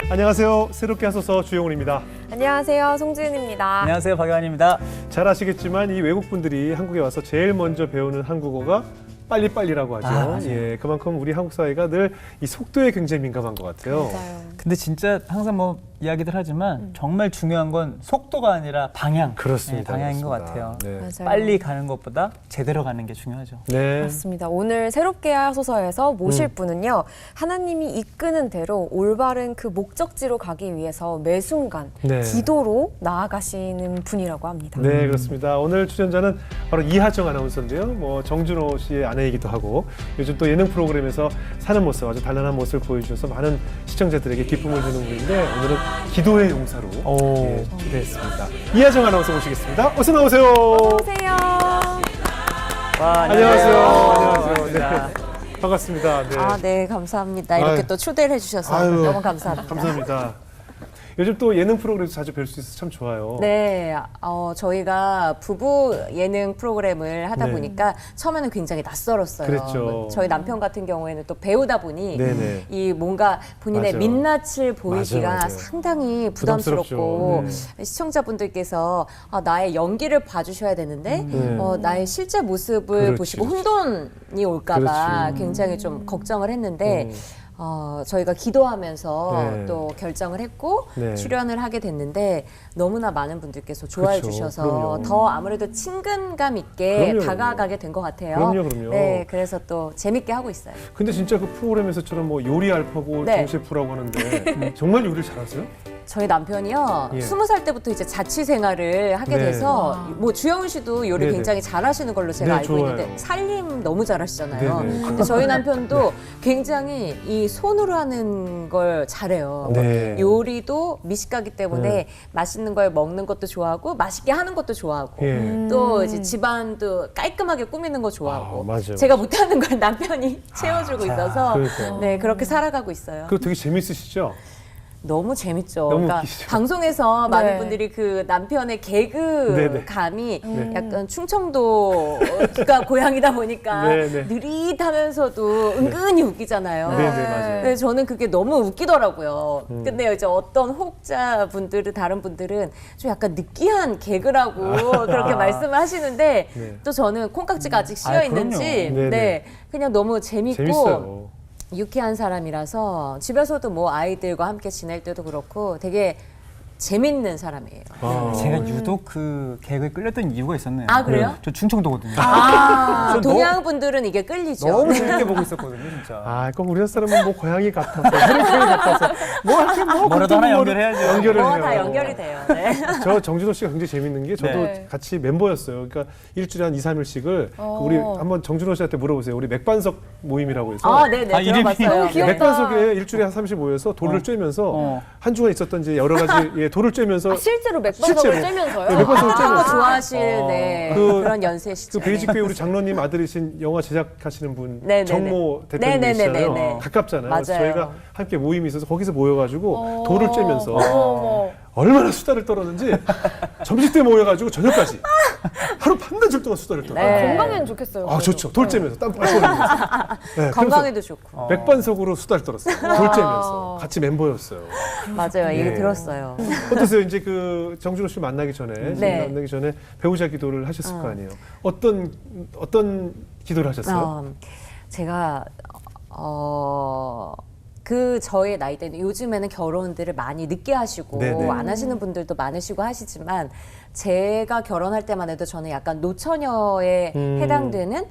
안녕하세요. 새롭게 하소서 주영훈입니다. 안녕하세요. 송지은입니다. 안녕하세요. 박유한입니다. 잘 아시겠지만 이 외국분들이 한국에 와서 제일 먼저 배우는 한국어가 빨리빨리라고 하죠. 맞아요. 예, 그만큼 우리 한국 사회가 늘 이 속도에 굉장히 민감한 것 같아요. 맞아요. 근데 진짜 항상 뭐 이야기들 하지만 정말 중요한 건 속도가 아니라 방향. 그렇습니다. 네, 방향인 그렇습니다. 것 같아요. 네. 맞아요. 빨리 가는 것보다 제대로 가는 게 중요하죠. 네. 맞습니다. 오늘 새롭게 하소서에서 모실 분은요. 하나님이 이끄는 대로 올바른 그 목적지로 가기 위해서 매 순간 네. 기도로 나아가시는 분이라고 합니다. 네, 그렇습니다. 오늘 출연자는 바로 이하정 아나운서인데요. 뭐 정준호 씨의 아내이기도 하고 요즘 또 예능 프로그램에서 사는 모습, 아주 단란한 모습을 보여주셔서 많은 시청자들에게 기쁨을 주는 분인데 오늘은 기도의 용사로 예, 초대했습니다. 이하정 아나운서 모시겠습니다. 어서 나오세요. 오세요. 와, 안녕하세요. 안녕하세요. 네. 반갑습니다. 네. 아, 네, 감사합니다. 이렇게 아유. 또 초대를 해주셔서 아유. 너무 감사합니다. 감사합니다. 요즘 또 예능 프로그램에서 자주 뵐 수 있어서 참 좋아요. 네, 저희가 부부 예능 프로그램을 하다 네. 보니까 처음에는 굉장히 낯설었어요. 그랬죠. 저희 남편 같은 경우에는 또 배우다 보니 네네. 이 뭔가 본인의 맞아요. 민낯을 보이기가 맞아요. 상당히 부담스럽죠. 부담스럽고 네. 시청자분들께서 나의 연기를 봐주셔야 되는데 네. 나의 실제 모습을 그렇지, 보시고 그렇지. 혼돈이 올까봐 그렇지. 굉장히 좀 걱정을 했는데 저희가 기도하면서 네. 또 결정을 했고 네. 출연을 하게 됐는데 너무나 많은 분들께서 좋아해 그렇죠. 주셔서 그럼요. 더 아무래도 친근감 있게 그럼요. 다가가게 된 것 같아요. 그럼요. 네, 그래서 또 재밌게 하고 있어요. 근데 진짜 그 프로그램에서처럼 뭐 요리 알파고 네. 정셰프라고 하는데 정말 요리를 잘하세요? 저희 남편이요, 예. 20살 때부터 이제 자취 생활을 하게 네. 돼서 뭐 주영훈 씨도 요리 네네. 굉장히 잘하시는 걸로 제가 네, 알고 좋아요. 있는데 살림 너무 잘하시잖아요. 네네. 근데 저희 남편도 굉장히 이 손으로 하는 걸 잘해요. 네. 요리도 미식가기 때문에 네. 맛있는 걸 먹는 것도 좋아하고 맛있게 하는 것도 좋아하고 예. 또 이제 집안도 깔끔하게 꾸미는 거 좋아하고 아, 맞아요. 제가 못하는 걸 남편이 채워주고 있어서 그러니까요. 네, 그렇게 살아가고 있어요. 그리고 되게 재밌으시죠? 너무 재밌죠. 너무 그러니까 웃기시죠? 방송에서 많은 네. 분들이 그 남편의 네네. 개그감이 네. 약간 충청도가 고향이다 보니까 네네. 느릿하면서도 은근히 웃기잖아요. 네네, 맞아요. 근데 저는 그게 너무 웃기더라고요. 근데 이제 어떤 호흡자분들은 다른 분들은 좀 약간 느끼한 개그라고 그렇게 말씀을 하시는데 네. 또 저는 콩깍지가 아직 씌여 있는지 그럼요. 네네. 네, 그냥 너무 재밌고 재밌어요. 유쾌한 사람이라서 집에서도 뭐 아이들과 함께 지낼 때도 그렇고 되게 재밌는 사람이에요. 아. 제가 유독 그 개그에 끌렸던 이유가 있었네요. 아, 그래요? 저 충청도거든요. 아, 저 동양 분들은 이게 끌리죠. 너무 재밌게 보고 있었거든요, 진짜. 아, 꼭 우리나라 사람은 뭐 고향이 같아서, 혈액형이 같아서 뭐 이렇게 뭐 뭐라도 하나 연결해야죠. 연결을 뭐가 해요. 다 연결이 돼요. 네. 저 정준호 씨가 굉장히 재밌는 게 저도 네. 같이 멤버였어요. 그러니까 일주일에 한 2, 3일씩을 우리 한번 정준호 씨한테 물어보세요. 우리 맥반석 모임이라고 해서 아, 네네. 아, 이름이 들어봤어요. 너무 귀엽다. 맥반석에 일주일에 한 30 모여서 돌을 쬐면서 한 주간 있었던 이제 여러 가지 예, 돌을 쬐면서 실제로 맥반석을 실제로. 쬐면서요? 네, 맥반석을 그런 거 쬐면서 좋아하실 네, 그- 그런 연세시죠. 그 베이직교회 우리 장로님 아들이신 영화 제작하시는 분 네네네. 정모 대표님이시잖아요. 네네네네. 가깝잖아요. 그래서 맞아요. 저희가 함께 모임이 있어서 거기서 모여가지고 돌을 쬐면서 어머. 얼마나 수다를 떨었는지 점심 때 모여가지고 저녁까지 하루 반나절 동안 수다를 떨어요. 네. 건강에는 좋겠어요. 아 좋죠. 돌 쬐면서 땀 뻘뻘 흘리면서. 네, 건강에도 좋고. 맥반석으로 수다를 떨었어요. 돌 쬐면서 같이 멤버였어요. 맞아요. 얘기 네. 들었어요. 어떠세요? 이제 그 정준호 씨 만나기 전에 네. 만나기 전에 배우자 기도를 하셨을 거 아니에요. 어떤 기도를 하셨어요? 제가 그 저의 나이 때는 요즘에는 결혼들을 많이 늦게 하시고 네네. 안 하시는 분들도 많으시고 하시지만 제가 결혼할 때만 해도 저는 약간 노처녀에 해당되는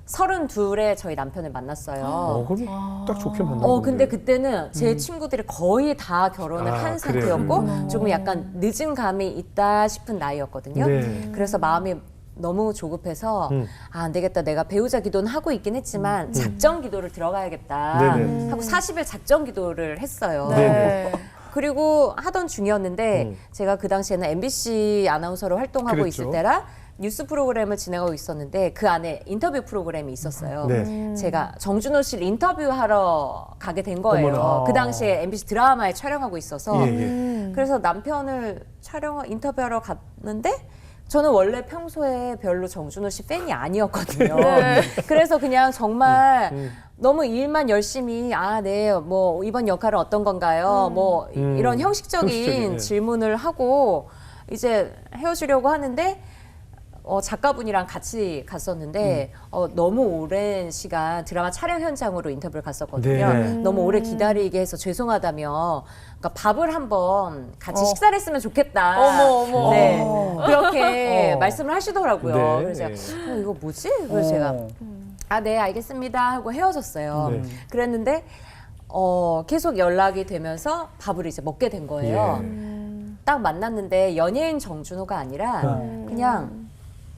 32에 저희 남편을 만났어요. 그럼 딱 좋게 만난 건데. 근데 그때는 제 친구들이 거의 다 결혼을 아, 한 그래요? 상태였고 조금 약간 늦은 감이 있다 싶은 나이였거든요. 네. 그래서 마음이 너무 조급해서 안 되겠다. 내가 배우자 기도는 하고 있긴 했지만 작정 기도를 들어가야겠다 네네. 하고 40일 작정 기도를 했어요. 네. 그리고 하던 중이었는데 제가 그 당시에는 MBC 아나운서로 활동하고 그랬죠. 있을 때라 뉴스 프로그램을 진행하고 있었는데 그 안에 인터뷰 프로그램이 있었어요. 네. 제가 정준호 씨를 인터뷰하러 가게 된 거예요. 어머나. 그 당시에 MBC 드라마에 촬영하고 있어서 예, 예. 그래서 남편을 인터뷰하러 갔는데 저는 원래 평소에 별로 정준호 씨 팬이 아니었거든요. 그래서 그냥 정말 너무 일만 열심히 네, 뭐 이번 역할은 어떤 건가요? 뭐 이런 형식적인 형식적인, 예. 질문을 하고 이제 헤어지려고 하는데 작가분이랑 같이 갔었는데 너무 오랜 시간 드라마 촬영 현장으로 인터뷰를 갔었거든요. 네. 너무 오래 기다리게 해서 죄송하다며 그러니까 밥을 한번 같이 식사를 했으면 좋겠다. 어머. 네. 그렇게 말씀을 하시더라고요. 네, 그래서 네. 제가 이거 뭐지? 그래서 제가 네, 알겠습니다 하고 헤어졌어요. 네. 그랬는데 계속 연락이 되면서 밥을 이제 먹게 된 거예요. 딱 만났는데 연예인 정준호가 아니라 그냥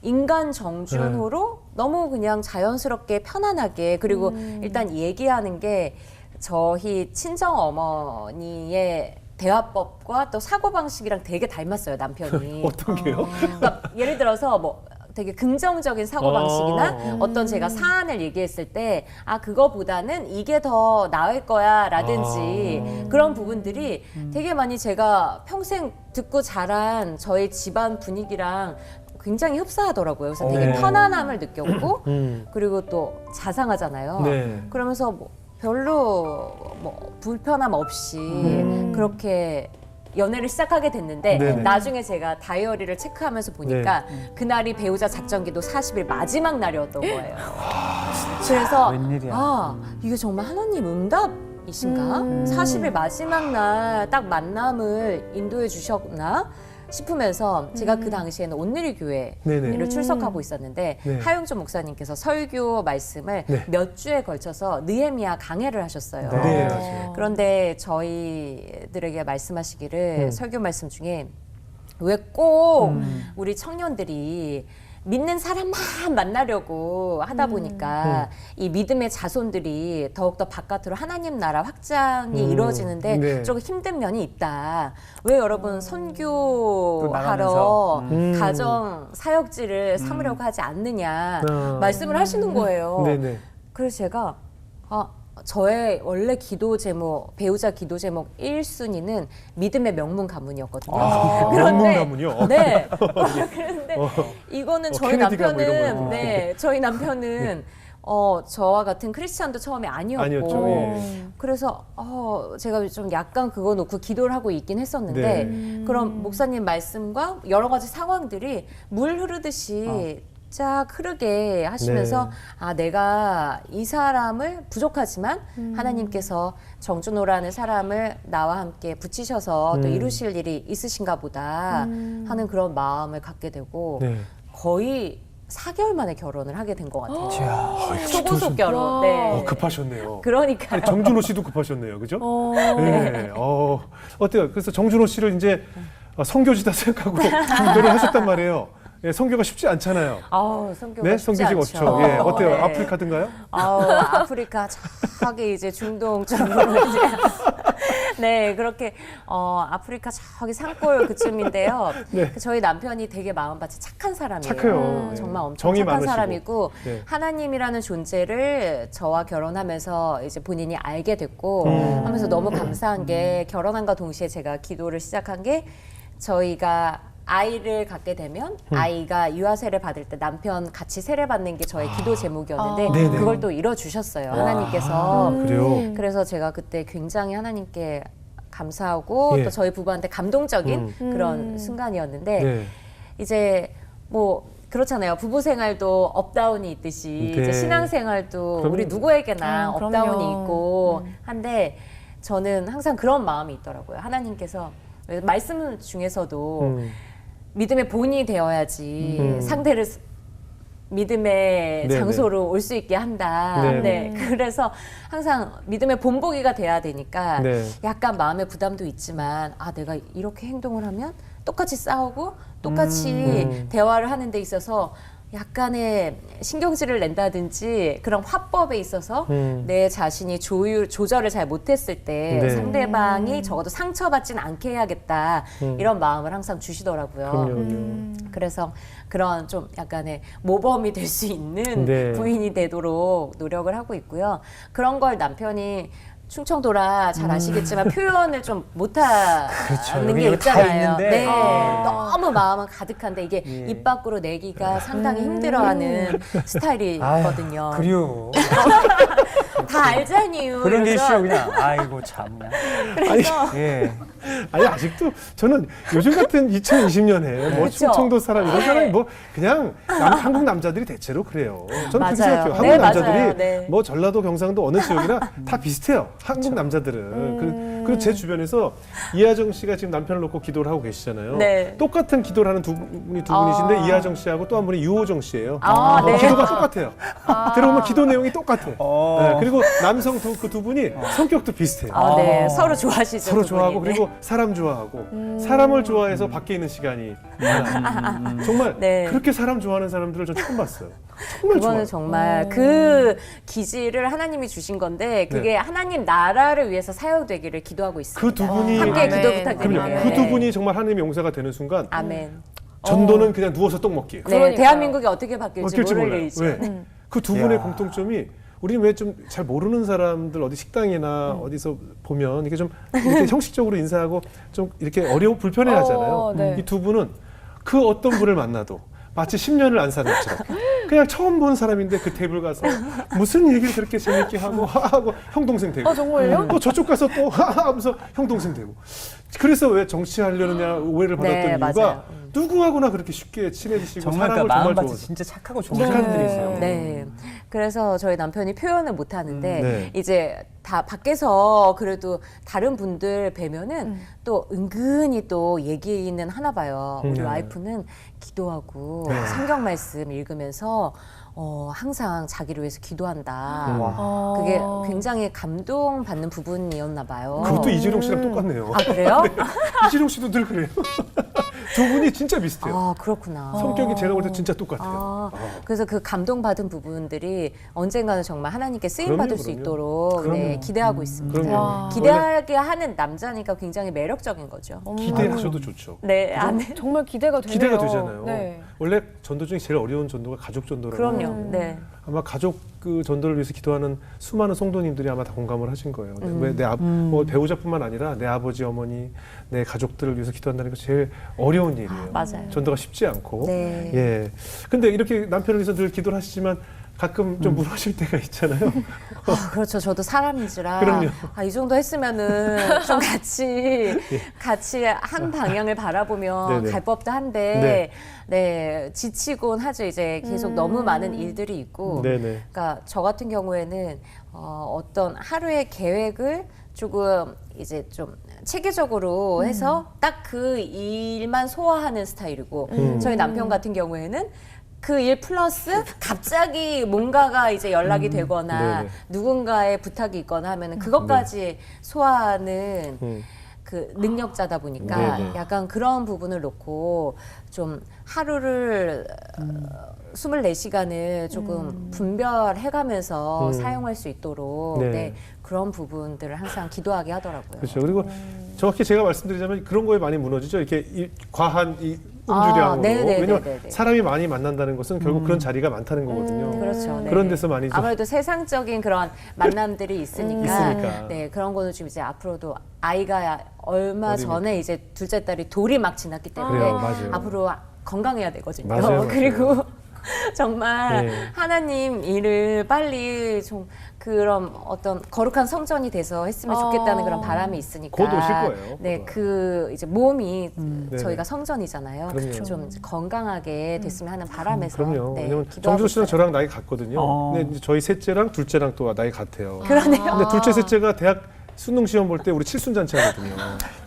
인간 정준호로 너무 그냥 자연스럽게 편안하게 그리고 일단 얘기하는 게 저희 친정 어머니의 대화법과 또 사고방식이랑 되게 닮았어요, 남편이. 어떤 게요? 그러니까 예를 들어서 뭐 되게 긍정적인 사고방식이나 어떤 제가 사안을 얘기했을 때 그거보다는 이게 더 나을 거야 라든지 그런 부분들이 되게 많이 제가 평생 듣고 자란 저희 집안 분위기랑 굉장히 흡사하더라고요. 그래서 되게 네. 편안함을 느꼈고 그리고 또 자상하잖아요. 네. 그러면서 뭐 별로 뭐 불편함 없이 그렇게 연애를 시작하게 됐는데 네네. 나중에 제가 다이어리를 체크하면서 보니까 그날이 배우자 작전기도 40일 마지막 날이었던 거예요. 그래서 웬일이야. 이게 정말 하나님 응답이신가? 40일 마지막 날 딱 만남을 인도해 주셨나 싶으면서 제가 그 당시에는 온누리 교회를 네네. 출석하고 있었는데 네. 하용조 목사님께서 설교 말씀을 네. 몇 주에 걸쳐서 느헤미야 강해를 하셨어요. 네, 맞아요. 그런데 저희들에게 말씀하시기를 설교 말씀 중에 왜 꼭 우리 청년들이 믿는 사람만 만나려고 하다 보니까 이 믿음의 자손들이 더욱더 바깥으로 하나님 나라 확장이 이루어지는데 네. 조금 힘든 면이 있다. 왜 여러분 선교하러 나가면서. 가정 사역지를 삼으려고 하지 않느냐 말씀을 하시는 거예요. 네네. 그래서 제가 저의 원래 기도 제목, 배우자 기도 제목 1순위는 믿음의 명문 가문이었거든요. 명문 가문이요? 네. 그런데 이거는 저희 케네디가 뭐 이런 남편은, 거요. 네, 저희 남편은 저와 같은 크리스찬도 처음에 아니었고, 아니었죠, 예. 그래서 제가 좀 약간 그거 놓고 기도를 하고 있긴 했었는데, 네. 그럼 목사님 말씀과 여러 가지 상황들이 물 흐르듯이 쫙 흐르게 하시면서 네. 내가 이 사람을 부족하지만 하나님께서 정준호라는 사람을 나와 함께 붙이셔서 또 이루실 일이 있으신가 보다 하는 그런 마음을 갖게 되고 네. 거의 4개월 만에 결혼을 하게 된 것 같아요. 이야. 초고속 결혼. 네. 급하셨네요. 그러니까 아니, 정준호 씨도 급하셨네요, 그죠? 네. 어때요? 그래서 정준호 씨를 이제 성교지다 생각하고 결혼하셨단 말이에요. 예, 성교가 쉽지 않잖아요. 성교가 네, 쉽지 성교지가 않죠. 없죠. 예, 어때요? 네. 아프리카든가요? 아프리카 저기 이제 중동 쪽으로 이제 네 그렇게 아프리카 저기 산골 그쯤인데요. 네. 저희 남편이 되게 마음밭이 착한 사람이에요. 착해요. 네. 정말 엄청 정이 착한 많으시고. 사람이고 네. 하나님이라는 존재를 저와 결혼하면서 이제 본인이 알게 됐고 하면서 너무 감사한 게 결혼한과 동시에 제가 기도를 시작한 게 저희가 아이를 갖게 되면 아이가 유아 세례 받을 때 남편 같이 세례 받는 게 저의 기도 제목이었는데 네네. 그걸 또 이뤄주셨어요. 하나님께서. 그래요? 그래서 제가 그때 굉장히 하나님께 감사하고 예. 또 저희 부부한테 감동적인 그런 순간이었는데 네. 이제 뭐 그렇잖아요. 부부 생활도 업다운이 있듯이 네. 이제 신앙 생활도 그럼요. 우리 누구에게나 그럼요. 업다운이 있고 한데 저는 항상 그런 마음이 있더라고요. 하나님께서 말씀 중에서도 믿음의 본이 되어야지 상대를 믿음의 네네. 장소로 올 수 있게 한다. 네네. 네. 그래서 항상 믿음의 본보기가 돼야 되니까 네. 약간 마음의 부담도 있지만 내가 이렇게 행동을 하면 똑같이 싸우고 똑같이 대화를 하는 데 있어서 약간의 신경질을 낸다든지 그런 화법에 있어서 내 자신이 조절을 잘 못했을 때 네. 상대방이 적어도 상처받진 않게 해야겠다 이런 마음을 항상 주시더라고요. 그럼요. 그래서 그런 좀 약간의 모범이 될 수 있는 네. 부인이 되도록 노력을 하고 있고요. 그런 걸 남편이 충청도라 잘 아시겠지만 표현을 좀 못하는 여기 게 이거 다 있잖아요. 있는데. 네, 너무 마음은 가득한데 이게 예. 입 밖으로 내기가 상당히 힘들어하는 스타일이거든요. 그래요. 다 알잖니요. 그런 게 이러면서. 있어 그냥. 아이고 참나. 그래서 예. 아니 아직도 저는 요즘 같은 2020년에 뭐 그쵸? 충청도 사람 이런 네. 사람이 뭐 그냥 한국 남자들이 대체로 그래요. 저는 그렇게 맞아요. 생각해요. 한국 네, 남자들이 맞아요. 네. 뭐 전라도 경상도 어느 지역이나 다 비슷해요. 한국 남자들은. 그리고 제 주변에서 이하정 씨가 지금 남편을 놓고 기도를 하고 계시잖아요. 네. 똑같은 기도를 하는 두 분이신데 아. 이하정 씨하고 또 한 분이 유호정 씨예요. 네. 기도가 똑같아요. 들어보면 기도 내용이 똑같아요. 어. 네, 그리고 남성 그 두 분이 성격도 비슷해요. 네. 아. 서로 좋아하시죠. 서로 두 좋아하고 분이. 그리고 사람 좋아하고 사람을 좋아해서 밖에 있는 시간이 많아요. 정말 네. 그렇게 사람 좋아하는 사람들을 전 처음 봤어요. 정말 그거는 좋아요. 정말 그 기질을 하나님이 주신 건데 그게 하나님 나라를 위해서 사용되기를 기도하고 있습니다. 그 두 분이 함께 아멘. 기도 부탁드립니다. 그럼요. 그 두 분이 정말 하나님의 용사가 되는 순간 아멘. 전도는 그냥 누워서 떡 먹기예요. 네, 그러니까요. 대한민국이 어떻게 바뀔지 바뀔지 모를 몰라요. 일이죠. 왜? 그 두 분의 야. 공통점이 우리는 왜 좀 잘 모르는 사람들 어디 식당이나 어디서 보면 이게 좀 이렇게 형식적으로 인사하고 좀 이렇게 어려워 불편해하잖아요. 네. 이 두 분은 그 어떤 분을 만나도 마치 10년을 안 사는 것처럼 그냥 처음 본 사람인데 그 테이블 가서 무슨 얘기를 그렇게 재밌게 하고 하고 형 동생 되고 정말요? 또 저쪽 가서 또 하면서 형 동생 되고 그래서 왜 정치하려느냐 오해를 받았던 네, 이유가 맞아요. 누구하고나 그렇게 쉽게 친해지시고 정말 그 사람을 마음 정말 같이 좋아하세요. 진짜 착하고 좋은 착한 사람들이 분들이 있어요. 있어요. 네. 그래서 저희 남편이 표현을 못 하는데 네. 이제 다 밖에서 그래도 다른 분들 뵈면은 또 은근히 또 얘기는 하나 봐요. 우리 네. 와이프는 기도하고 네. 성경 말씀 읽으면서 항상 자기를 위해서 기도한다. 와. 그게 굉장히 감동받는 부분이었나 봐요. 그것도 이재룡 씨랑 똑같네요. 아, 그래요? 이재룡 씨도 늘 그래요. 두 분이 진짜 비슷해요. 아, 그렇구나. 성격이 제가 볼 때 진짜 똑같아요. 아, 그래서 그 감동받은 부분들이 언젠가는 정말 하나님께 쓰임 받을 수 그럼요. 있도록 네, 그럼요. 기대하고 있습니다. 그럼요. 와. 기대하게 하는 남자니까 굉장히 매력적인 거죠. 기대하셔도 좋죠. 네, 아멘. 정말 기대가 되네요. 기대가 되잖아요. 네. 원래 전도 중에 제일 어려운 전도가 가족 전도라고. 그럼요. 네. 아마 가족 그 전도를 위해서 기도하는 수많은 성도님들이 아마 다 공감을 하신 거예요. 왜 뭐 배우자뿐만 아니라 내 아버지, 어머니, 내 가족들을 위해서 기도한다는 게 제일 어려운 일이에요. 맞아요. 전도가 쉽지 않고. 네. 예. 근데 이렇게 남편을 위해서 늘 기도를 하시지만 가끔 좀 무너질 때가 있잖아요. 그렇죠. 저도 사람인지라 그럼요. 이 정도 했으면은 좀 같이 한 방향을 바라보면 네네. 갈 법도 한데 네, 지치곤 하죠. 이제 계속 너무 많은 일들이 있고 네네. 그러니까 저 같은 경우에는 어떤 하루의 계획을 조금 이제 좀 체계적으로 해서 딱 그 일만 소화하는 스타일이고 저희 남편 같은 경우에는 그 일 플러스 갑자기 뭔가가 이제 연락이 되거나 네네. 누군가의 부탁이 있거나 하면은 그것까지 소화하는 그 능력자다 보니까 네네. 약간 그런 부분을 놓고 좀 하루를 24시간을 조금 분별해가면서 사용할 수 있도록 네. 네, 그런 부분들을 항상 기도하게 하더라고요. 그렇죠. 그리고 정확히 제가 말씀드리자면 그런 거에 많이 무너지죠. 이렇게 과한 이 음주량으로. 네네네네네. 왜냐면 사람이 많이 만난다는 것은 결국 그런 자리가 많다는 거거든요. 그렇죠. 네. 그런 데서 많이 좀 아무래도 세상적인 그런 만남들이 있으니까, 있으니까. 네 그런 거는 좀 이제 앞으로도 아이가 얼마 어리니까. 전에 이제 둘째 딸이 돌이 막 지났기 때문에 그래요, 맞아요. 앞으로 건강해야 되거든요. 맞아요, 맞아요. 그리고 정말 네. 하나님 일을 빨리 좀 그런 어떤 거룩한 성전이 돼서 했으면 좋겠다는 그런 바람이 있으니까. 곧 오실 거예요. 네, 곧 그 이제 몸이 네네. 저희가 성전이잖아요. 그럼요. 좀 이제 건강하게 됐으면 하는 바람에서. 그럼요. 네, 왜냐면 기도하고 정준호 씨랑 있어요. 저랑 나이 같거든요. 근데 이제 저희 셋째랑 둘째랑 또 나이 같아요. 그러네요. 근데 둘째, 셋째가 대학 수능 시험 볼 때 우리 칠순잔치 하거든요.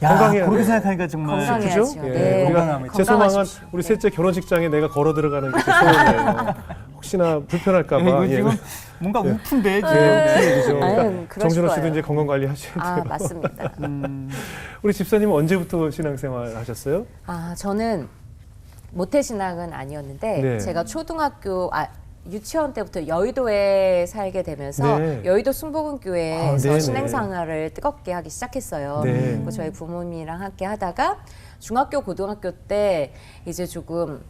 야, 건강해야 그렇게 돼요. 생각하니까 정말 건강해야죠. 그죠? 예, 네. 우리가 건강하면 제 소망은 건강하십시오. 우리 셋째 결혼식장에 내가 걸어 들어가는 게 제 소원이에요. 혹시나 불편할까 봐. 이거 지금 뭔가 우픈데 지금. 그죠. 아유, 그러니까 그러실 정준호 씨도 거예요. 이제 건강 관리 하셔야 돼요. 맞습니다. 우리 집사님은 언제부터 신앙생활 하셨어요? 저는 모태신앙은 아니었는데 네. 제가 유치원 때부터 여의도에 살게 되면서 네. 여의도 순복음교회에서 네네. 신앙생활을 뜨겁게 하기 시작했어요. 네. 그리고 저희 부모님이랑 함께 하다가 중학교, 고등학교 때 이제 조금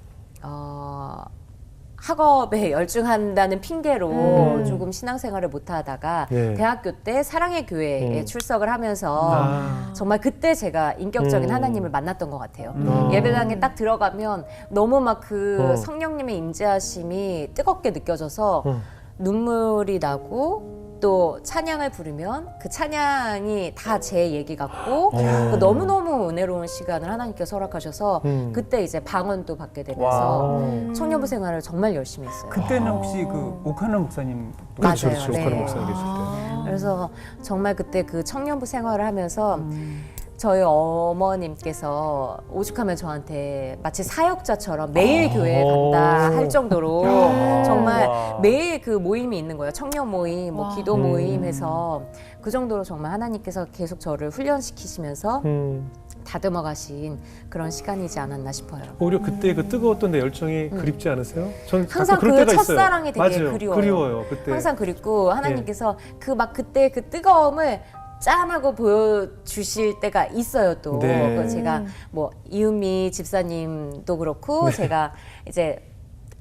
학업에 열중한다는 핑계로 조금 신앙생활을 못하다가 네. 대학교 때 사랑의 교회에 출석을 하면서 정말 그때 제가 인격적인 하나님을 만났던 것 같아요. 예배당에 딱 들어가면 너무 막 그 성령님의 임재하심이 뜨겁게 느껴져서 눈물이 나고 또 찬양을 부르면 그 찬양이 다 제 얘기 같고 너무너무 은혜로운 시간을 하나님께서 허락하셔서 그때 이제 방언도 받게 되면서 청년부 생활을 정말 열심히 했어요. 그때는 혹시 그 오카노 목사님 그렇죠, 맞아요. 그렇죠. 네. 오카노 목사님 계실 때. 그래서 정말 그때 그 청년부 생활을 하면서 저희 어머님께서 오죽하면 저한테 마치 사역자처럼 매일 교회에 간다 할 정도로 정말 매일 그 모임이 있는 거예요. 청년 모임, 뭐 기도 모임 해서 그 정도로 정말 하나님께서 계속 저를 훈련시키시면서 다듬어 가신 그런 시간이지 않았나 싶어요. 오히려 그때 그 뜨거웠던 내 열정이 그립지 않으세요? 전 항상 그럴 그 때가 있어요. 첫사랑이 되게 맞아요. 그리워요. 그리워요. 그때. 항상 그립고 하나님께서 그 막 그때 그 뜨거움을 짠하고 보여주실 때가 있어요. 또 네. 그 제가 뭐 이은미 집사님도 그렇고 제가 이제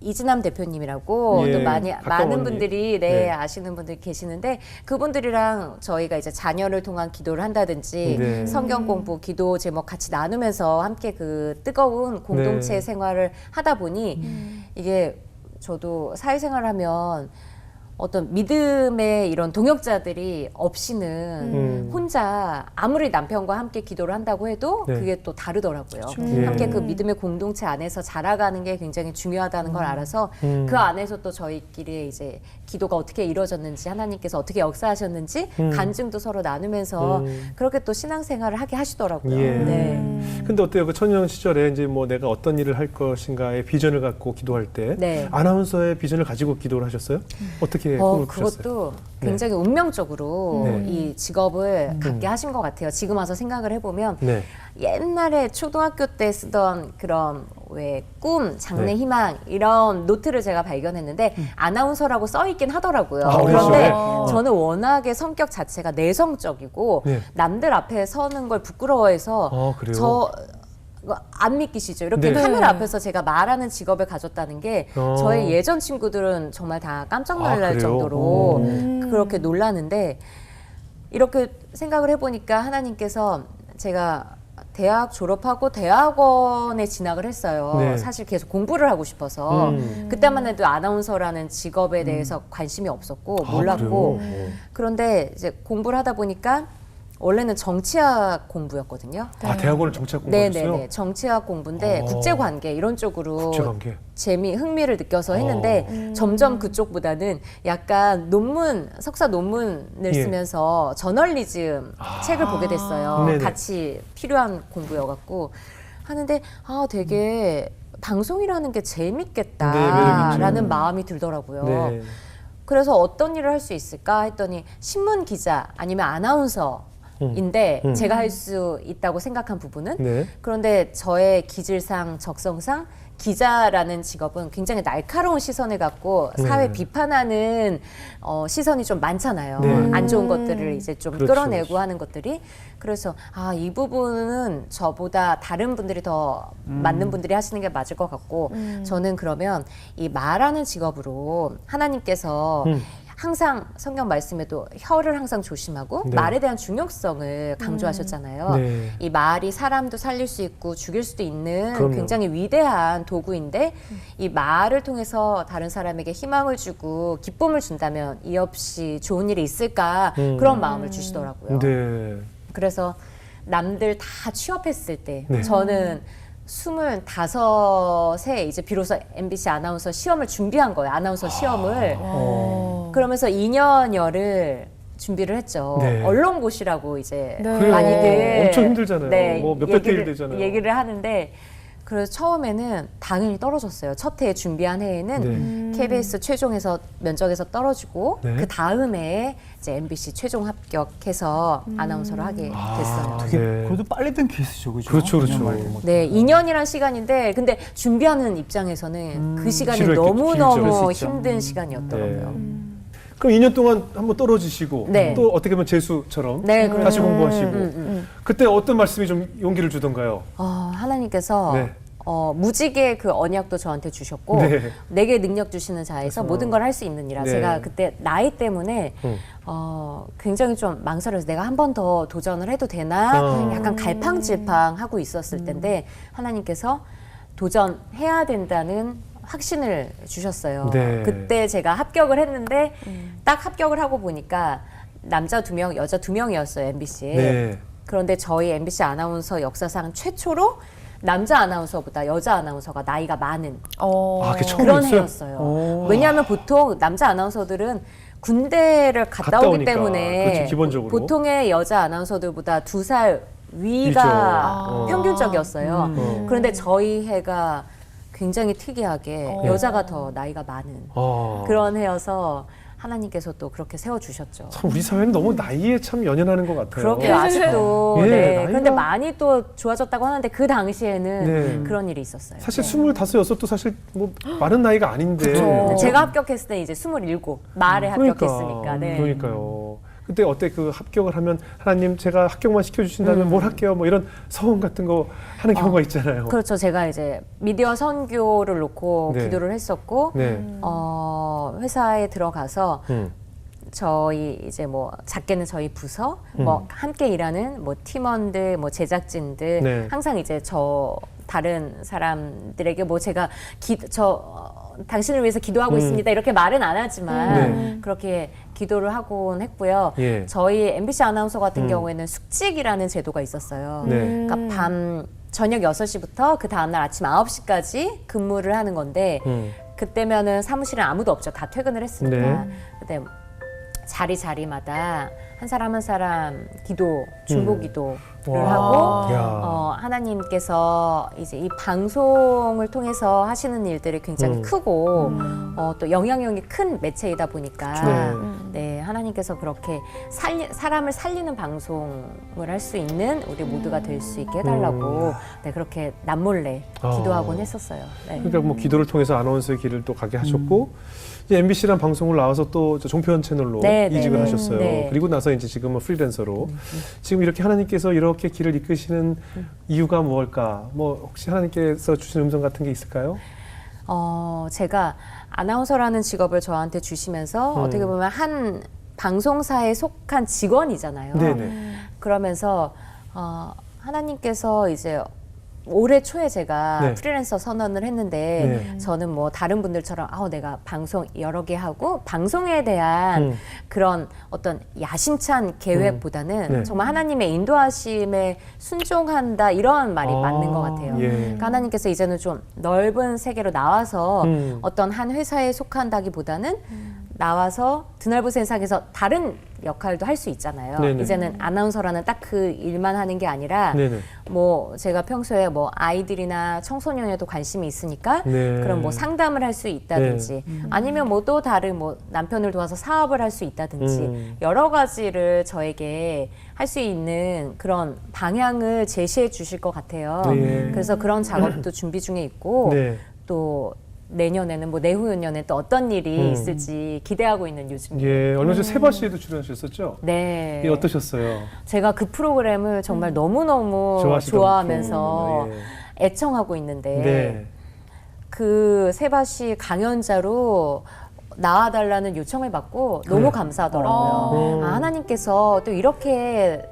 이진남 대표님이라고 예, 또 가까운 많은 언니. 분들이 네. 아시는 분들 계시는데 그분들이랑 저희가 이제 자녀를 통한 기도를 한다든지 네. 성경 공부, 기도 제목 같이 나누면서 함께 그 뜨거운 공동체 네. 생활을 하다 보니 이게 저도 사회생활을 하면 어떤 믿음의 이런 동역자들이 없이는 혼자 아무리 남편과 함께 기도를 한다고 해도 네. 그게 또 다르더라고요. 예. 함께 그 믿음의 공동체 안에서 자라가는 게 굉장히 중요하다는 걸 알아서 그 안에서 또 저희끼리 이제 기도가 어떻게 이루어졌는지 하나님께서 어떻게 역사하셨는지 간증도 서로 나누면서 그렇게 또 신앙생활을 하게 하시더라고요. 예. 네. 근데 어때요? 그 청년 시절에 이제 뭐 내가 어떤 일을 할 것인가의 비전을 갖고 기도할 때 네. 아나운서의 비전을 가지고 기도를 하셨어요? 어떻게 꿈을 꾸셨어요? 그것도 네. 굉장히 운명적으로 네. 이 직업을 갖게 하신 것 같아요. 지금 와서 생각을 해보면 네. 옛날에 초등학교 때 쓰던 그런 왜 꿈, 장래 네. 희망 이런 노트를 제가 발견했는데 아나운서라고 써 있긴 하더라고요. 아, 그런데 그렇죠. 저는 워낙에 성격 자체가 내성적이고 네. 남들 앞에 서는 걸 부끄러워해서 그래요? 저 안 믿기시죠? 이렇게 네. 카메라 앞에서 제가 말하는 직업을 가졌다는 게 저의 예전 친구들은 정말 다 깜짝 놀랄 그래요? 정도로 그렇게 놀라는데 이렇게 생각을 해보니까 하나님께서 제가 대학 졸업하고 대학원에 진학을 했어요. 네. 사실 계속 공부를 하고 싶어서 그때만 해도 아나운서라는 직업에 대해서 관심이 없었고 몰랐고 그래요? 그런데 이제 공부를 하다 보니까 원래는 정치학 공부였거든요. 대학원을 정치학 공부하셨어요? 네네네. 정치학 공부인데 국제관계 이런 쪽으로 국제관계. 흥미를 느껴서 했는데 점점 그쪽보다는 약간 석사 논문을 예. 쓰면서 저널리즘 책을 보게 됐어요. 네네. 같이 필요한 공부여갖고 하는데 되게 방송이라는 게 네, 재밌겠다라는 매력있죠. 마음이 들더라고요. 네. 그래서 어떤 일을 할 수 있을까 했더니 신문 기자 아니면 아나운서인데 제가 할 수 있다고 생각한 부분은 네. 그런데 저의 기질상 적성상 기자라는 직업은 굉장히 날카로운 시선을 갖고 사회 네. 비판하는 시선이 좀 많잖아요. 네. 안 좋은 것들을 이제 좀 그렇죠, 끌어내고 그렇죠. 하는 것들이 그래서 이 부분은 저보다 다른 분들이 더 맞는 분들이 하시는 게 맞을 것 같고 저는 그러면 이 말하는 직업으로 하나님께서 항상 성경 말씀에도 혀를 항상 조심하고 네. 말에 대한 중요성을 강조하셨잖아요. 네. 이 말이 사람도 살릴 수 있고 죽일 수도 있는 그럼요. 굉장히 위대한 도구인데 이 말을 통해서 다른 사람에게 희망을 주고 기쁨을 준다면 이 없이 좋은 일이 있을까 그런 마음을 주시더라고요. 네. 그래서 남들 다 취업했을 때 네. 저는 25세 이제 비로소 MBC 아나운서 시험을 준비한 거예요. 아나운서 시험을. 그러면서 2년여를 준비를 했죠. 네. 언론고시라고 이제 네. 그래요. 많이들 엄청 힘들잖아요. 뭐 몇백 대 일 되잖아요. 얘기를 하는데 그래서 처음에는 당연히 떨어졌어요. 첫 해 준비한 해에는 KBS 최종에서 면접에서 떨어지고 네. 그 다음에 이제 MBC 최종 합격해서 아나운서를 하게 됐어요. 되게 네. 그래도 빨리 된 케이스죠, 그죠? 그렇죠, 그렇죠. 그냥 말고 뭐. 네, 2년이란 시간인데 근데 준비하는 입장에서는 그 시간이 지루했겠죠. 너무너무 길죠. 그럴 수 있죠. 힘든 시간이었더라고요. 그럼 2년 동안 한번 떨어지시고 네. 또 어떻게 보면 재수처럼 네, 그렇죠. 다시 공부하시고 그때 어떤 말씀이 좀 용기를 주던가요? 하나님께서 네. 무지개 그 언약도 저한테 주셨고 네. 내게 능력 주시는 자에서 그래서. 모든 걸 할 수 있느니라. 네. 제가 그때 나이 때문에 굉장히 좀 망설여서 내가 한 번 더 도전을 해도 되나 약간 갈팡질팡하고 있었을 텐데 하나님께서 도전해야 된다는 확신을 주셨어요. 네. 그때 제가 합격을 했는데 딱 합격을 하고 보니까 남자 2명, 여자 2명이었어요, MBC에. 네. 그런데 저희 MBC 아나운서 역사상 최초로 남자 아나운서보다 여자 아나운서가 나이가 많은 그게 그런 처음이었어요? 해였어요. 오. 왜냐하면 보통 남자 아나운서들은 군대를 갔다 갔다 오기 오니까. 때문에 그렇죠, 기본적으로. 보통의 여자 아나운서들보다 2살 위가 위죠. 평균적이었어요. 그런데 저희 해가 굉장히 특이하게 여자가 더 나이가 많은 그런 해여서 하나님께서 또 그렇게 세워주셨죠. 참 우리 사회는 너무 나이에 참 연연하는 것 같아요. 그러게요, 아직도. 예, 네. 나이가- 그런데 많이 또 좋아졌다고 하는데 그 당시에는 네. 그런 일이 있었어요. 사실 25, 6도 사실 뭐 많은 나이가 아닌데. 네, 제가 합격했을 때 이제 27 말에 합격했으니까. 네. 그러니까요. 그때 어때 그 합격을 하면 하나님 제가 합격만 시켜주신다면 뭘 할게요 뭐 이런 소원 같은 거 하는 경우가 있잖아요. 그렇죠. 제가 이제 미디어 선교를 놓고 네. 기도를 했었고 네. 회사에 들어가서 저희 이제 뭐 작게는 저희 부서 뭐 함께 일하는 뭐 팀원들 뭐 제작진들 네. 항상 이제 저 다른 사람들에게 뭐 제가 당신을 위해서 기도하고 있습니다 이렇게 말은 안 하지만 그렇게 기도를 하곤 했고요. 예. 저희 MBC 아나운서 같은 경우에는 숙직이라는 제도가 있었어요. 네. 그러니까 저녁 6시부터 그 다음날 아침 9시까지 근무를 하는 건데 그때면은 사무실에 아무도 없죠. 다 퇴근을 했으니까. 근데 자리마다 한 사람 한 사람 기도, 중보 기도를 와. 하고 야. 하나님께서 이제 이 방송을 통해서 하시는 일들이 굉장히 크고 또 영향력이 큰 매체이다 보니까 네, 하나님께서 그렇게 사람을 살리는 방송을 할 수 있는 우리 모두가 될 수 있게 해달라고 네, 그렇게 남몰래 기도하곤 했었어요. 네. 그러니까 뭐 기도를 통해서 아나운서의 길을 또 가게 하셨고 이제 MBC란 방송을 나와서 또 종편 채널로 네, 이직을 네, 하셨어요. 네. 그리고 나서 이제 지금은 프리랜서로 지금 이렇게 하나님께서 이렇게 길을 이끄시는 이유가 무엇일까? 뭐 혹시 하나님께서 주신 음성 같은 게 있을까요? 제가 아나운서라는 직업을 저한테 주시면서 어떻게 보면 한 방송사에 속한 직원이잖아요. 네네. 그러면서 하나님께서 이제 올해 초에 제가 네. 프리랜서 선언을 했는데 네. 저는 뭐 다른 분들처럼 내가 방송 여러 개 하고 방송에 대한 그런 어떤 야심찬 계획보다는 네. 정말 하나님의 인도하심에 순종한다 이런 말이 맞는 것 같아요. 예. 그러니까 하나님께서 이제는 좀 넓은 세계로 나와서 어떤 한 회사에 속한다기보다는 나와서 드넓은 세상에서 다른 역할도 할 수 있잖아요. 네네. 이제는 아나운서라는 딱 그 일만 하는 게 아니라 네네. 뭐 제가 평소에 뭐 아이들이나 청소년에도 관심이 있으니까 네. 그럼 뭐 상담을 할 수 있다든지 아니면 뭐 또 다른 뭐 남편을 도와서 사업을 할 수 있다든지 여러 가지를 저에게 할 수 있는 그런 방향을 제시해 주실 것 같아요. 네. 그래서 그런 작업도 준비 중에 있고 네. 또 내년에는 뭐 내후년에 또 어떤 일이 있을지 기대하고 있는 요즘입니다. 예, 얼마 전에 세바시에도 출연하셨었죠? 네. 예, 어떠셨어요? 제가 그 프로그램을 정말 너무너무 좋아하시던 좋아하면서 프로. 애청하고 있는데 네. 그 세바시 강연자로 나와달라는 요청을 받고 너무 감사하더라고요. 하나님께서 또 이렇게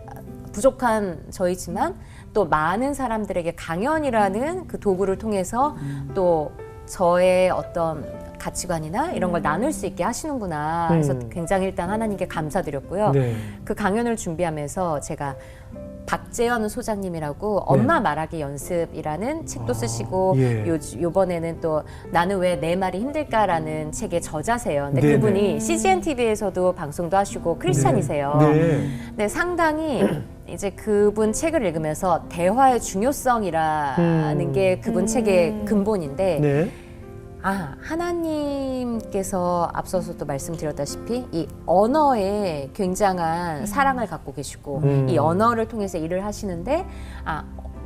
부족한 저희지만 또 많은 사람들에게 강연이라는 그 도구를 통해서 또 저의 어떤 가치관이나 이런 걸 나눌 수 있게 하시는구나. 그래서 굉장히 일단 하나님께 감사드렸고요. 네. 그 강연을 준비하면서 제가 박재현 소장님이라고 엄마 말하기 연습이라는 책도 쓰시고 예. 요번에는 또 나는 왜 내 말이 힘들까라는 책의 저자세요. 근데 네네. 그분이 CGN TV에서도 방송도 하시고 크리스찬이세요. 네. 근데 상당히 이제 그분 책을 읽으면서 대화의 중요성이라는 게 그분 책의 근본인데 네. 하나님께서 앞서서도 말씀드렸다시피 이 언어에 굉장한 사랑을 갖고 계시고 이 언어를 통해서 일을 하시는데